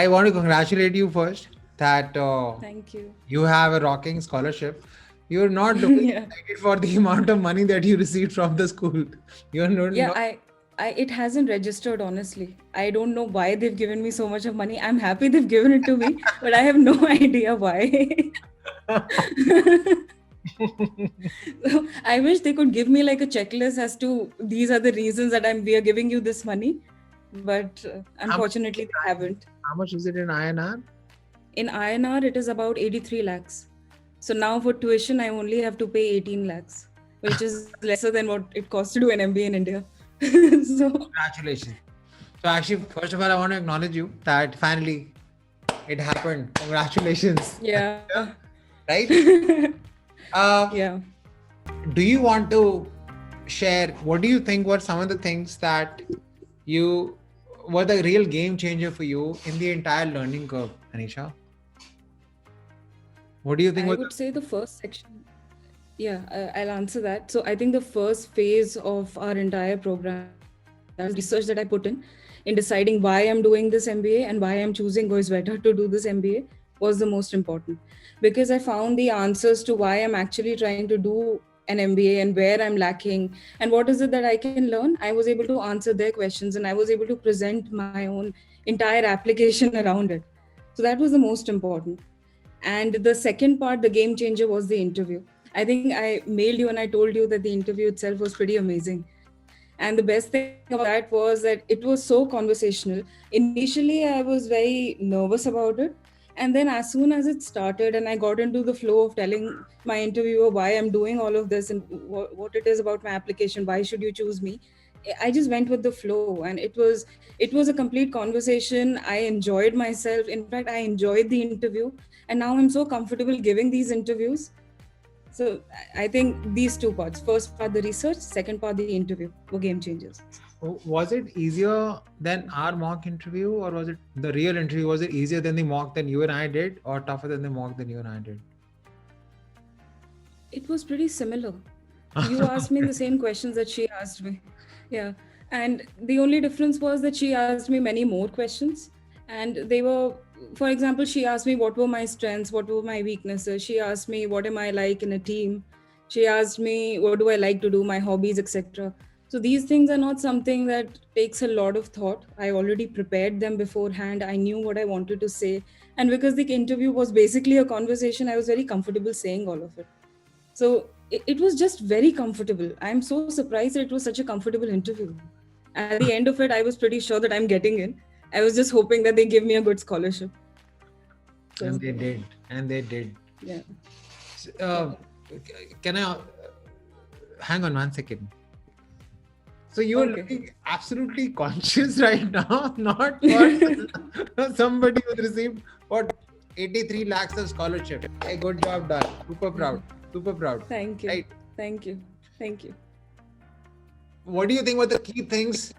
I want to congratulate you first that Thank you. you have a rocking scholarship. You're not looking Yeah. excited for the amount of money that you received from the school. You're Yeah, not. it hasn't registered, honestly. I don't know why they've given me so much of money. I'm happy they've given it to me, but I have no idea why. So I wish they could give me like a checklist as to these are the reasons that we are giving you this money, but How much unfortunately they haven't. how much is it in INR? In INR, it is about 83 lakhs. So now for tuition, I only have to pay 18 lakhs, which is lesser than what it costs to do an MBA in India. So, Congratulations. So actually, first of all, I want to acknowledge you that finally it happened. Congratulations. yeah. Right? Uh, Yeah. do you want to share what do you think were some of the things that you were the real game changer for you in the entire learning curve, Anisha? What do you think I was would say the first section. Yeah, I'll answer that. So I think the first phase of our entire program, that is the research that I put in deciding why I'm doing this MBA and why I'm choosing Goisveta to do this MBA was the most important. Because I found the answers to why I'm actually trying to do an MBA and where I'm lacking and what is it that I can learn. I was able to answer their questions and I was able to present my own entire application around it. So that was the most important. And the second part, the game changer, was the interview. I think I mailed you and I told you that the interview itself was pretty amazing. And the best thing about that was that it was so conversational. Initially, I was very nervous about it. And then, as soon as it started, and I got into the flow of telling my interviewer why I'm doing all of this and what it is about my application, why should you choose me, I just went with the flow, and it was a complete conversation. I enjoyed myself. In fact, I enjoyed the interview, and now I'm so comfortable giving these interviews. So I think these two parts: first part the research, second part the interview, were game changers. was it easier than our mock interview, or was it the real interview? Was it easier than the mock that you and I did, or tougher than the mock that you and I did? It was pretty similar. You asked me the same questions that she asked me. Yeah. And the only difference was that she asked me many more questions. And they were, for example, she asked me what were my strengths, what were my weaknesses. She asked me what am I like in a team. She asked me what do I like to do, my hobbies, etc. So these things are not something that takes a lot of thought. I already prepared them beforehand. I knew what I wanted to say. And because the interview was basically a conversation, I was very comfortable saying all of it. So it was just very comfortable. I'm so surprised that it was such a comfortable interview. And at the end of it, I was pretty sure that I'm getting in. I was just hoping that they give me a good scholarship. And So they did. And they did. yeah, yeah. Uh, can I hang on 1 second? So you are Okay. looking absolutely conscious right now, not for somebody who received what 83 lakhs of scholarship. Hey, good job done. Super proud. Super proud. Thank you. Right. Thank you. Thank you. What do you think were the key things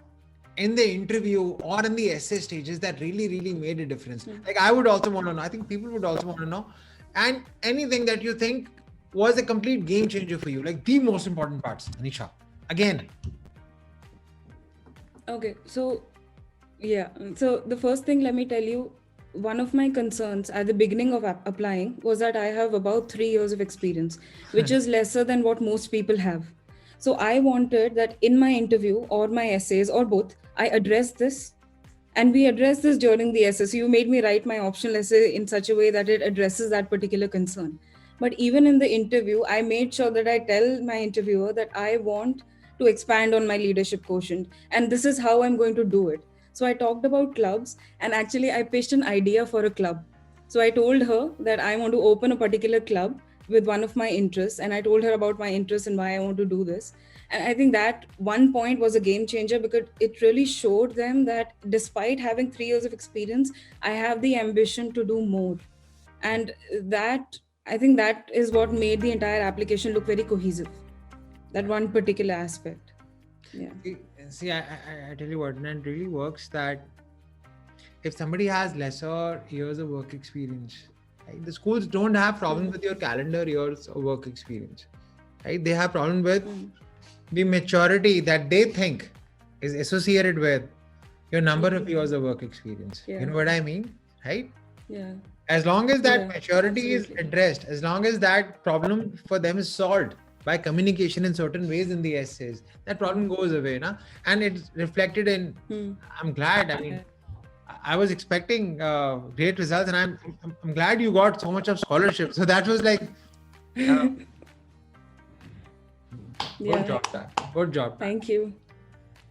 in the interview or in the essay stages that really made a difference? Like I would also want to know. I think people would also want to know. And anything that you think was a complete game changer for you, like the most important parts, Anisha. Again. Okay. So yeah. So the first thing, let me tell you, one of my concerns at the beginning of applying was that I have about 3 years of experience, which is lesser than what most people have. So I wanted that in my interview or my essays or both, I address this. And we addressed this during the essay. So you made me write my optional essay in such a way that it addresses that particular concern. But even in the interview, I made sure that I tell my interviewer that I want to expand on my leadership quotient. And this is how I'm going to do it. So I talked about clubs, and actually I pitched an idea for a club. So I told her that I want to open a particular club with one of my interests, and I told her about my interests and why I want to do this. And I think that one point was a game changer because it really showed them that despite having 3 years of experience, I have the ambition to do more. And that, I think that is what made the entire application look very cohesive. That one particular aspect. Yeah. See, I tell you what, and it really works that if somebody has lesser years of work experience, right, the schools don't have problems with your calendar years of work experience, right? They have problem with the maturity that they think is associated with your number of years of work experience. Yeah. You know what I mean, right? Yeah. As long as that Yeah, maturity is absolutely. addressed, as long as that problem for them is solved by communication in certain ways in the essays, that problem goes away, na? And it's reflected in. Hmm. I'm glad. I mean, Yeah. I was expecting great results, and I'm glad you got so much of scholarship. So that was like, uh, good Yeah. job, done. Good job, done. Thank you.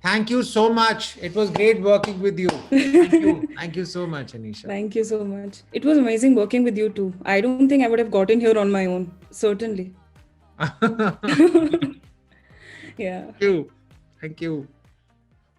Thank you so much. It was great working with you. Thank you. Thank you so much, Anisha. Thank you so much. It was amazing working with you too. I don't think I would have gotten here on my own. Certainly. Thank Yeah. you. Thank you.